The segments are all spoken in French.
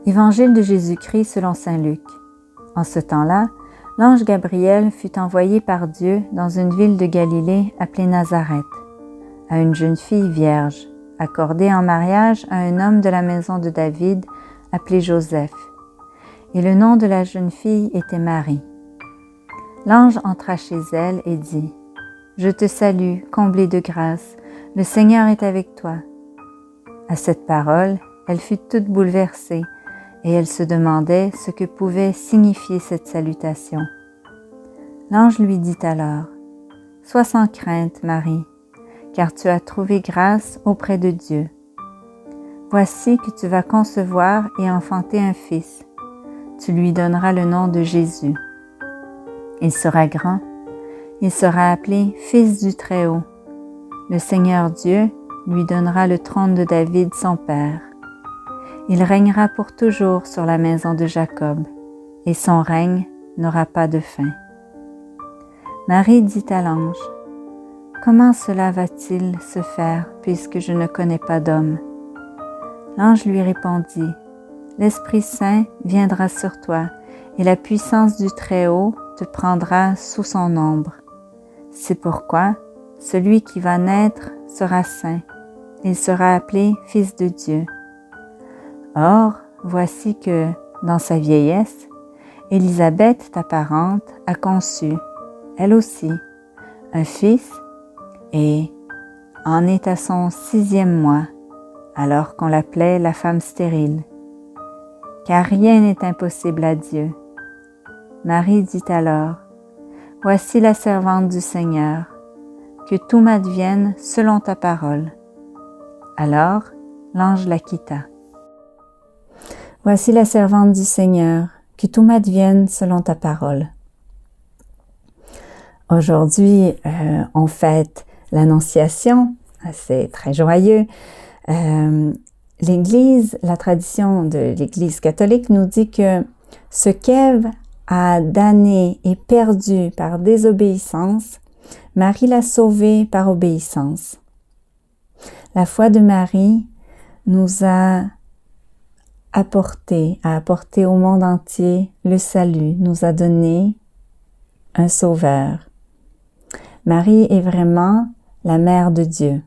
Évangile de Jésus-Christ selon saint Luc. En ce temps-là, l'ange Gabriel fut envoyé par Dieu dans une ville de Galilée appelée Nazareth, à une jeune fille vierge, accordée en mariage à un homme de la maison de David appelé Joseph. Et le nom de la jeune fille était Marie. L'ange entra chez elle et dit : « Je te salue, comblée de grâce, le Seigneur est avec toi. » À cette parole, elle fut toute bouleversée, et elle se demandait ce que pouvait signifier cette salutation. L'ange lui dit alors : « Sois sans crainte, Marie, car tu as trouvé grâce auprès de Dieu. Voici que tu vas concevoir et enfanter un fils. Tu lui donneras le nom de Jésus. Il sera grand, il sera appelé Fils du Très-Haut. Le Seigneur Dieu lui donnera le trône de David son père. Il régnera pour toujours sur la maison de Jacob, et son règne n'aura pas de fin. » Marie dit à l'ange : « Comment cela va-t-il se faire puisque je ne connais pas d'homme ? » L'ange lui répondit : « L'Esprit Saint viendra sur toi, et la puissance du Très-Haut te prendra sous son ombre. C'est pourquoi celui qui va naître sera saint, il sera appelé Fils de Dieu. Or, voici que, dans sa vieillesse, Élisabeth, ta parente, a conçu, elle aussi, un fils, et en est à son 6e mois, alors qu'on l'appelait la femme stérile. Car rien n'est impossible à Dieu. Marie dit alors : « Voici la servante du Seigneur, que tout m'advienne selon ta parole. » Alors, l'ange la quitta. Voici la servante du Seigneur, que tout m'advienne selon ta parole. Aujourd'hui, on fête l'Annonciation, c'est très joyeux. L'Église, la tradition de l'Église catholique nous dit que ce qu'Ève a damné et perdu par désobéissance, Marie l'a sauvé par obéissance. La foi de Marie nous a apporté au monde entier le salut, nous a donné un sauveur. Marie est vraiment la mère de Dieu.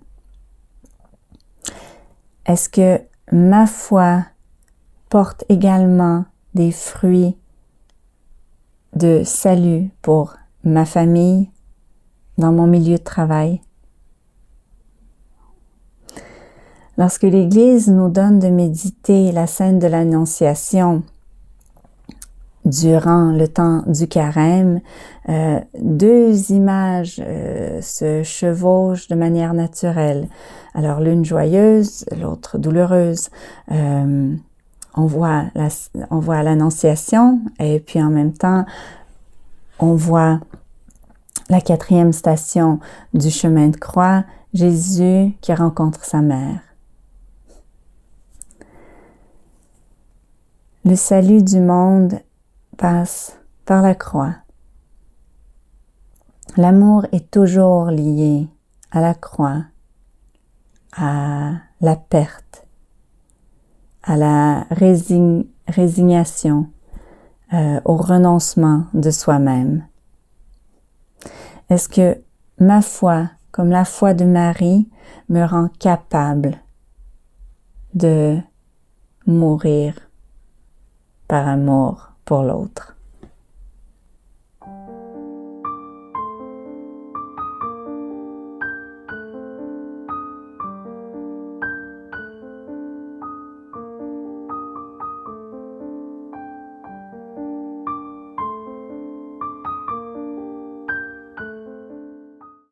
Est-ce que ma foi porte également des fruits de salut pour ma famille, dans mon milieu de travail? Lorsque l'Église nous donne de méditer la scène de l'Annonciation durant le temps du carême, deux images se chevauchent de manière naturelle. Alors l'une joyeuse, l'autre douloureuse. On voit l'Annonciation et puis en même temps, on voit la 4e station du chemin de croix, Jésus qui rencontre sa mère. Le salut du monde passe par la croix. L'amour est toujours lié à la croix, à la perte, à la résignation, au renoncement de soi-même. Est-ce que ma foi, comme la foi de Marie, me rend capable de mourir par amour pour l'autre?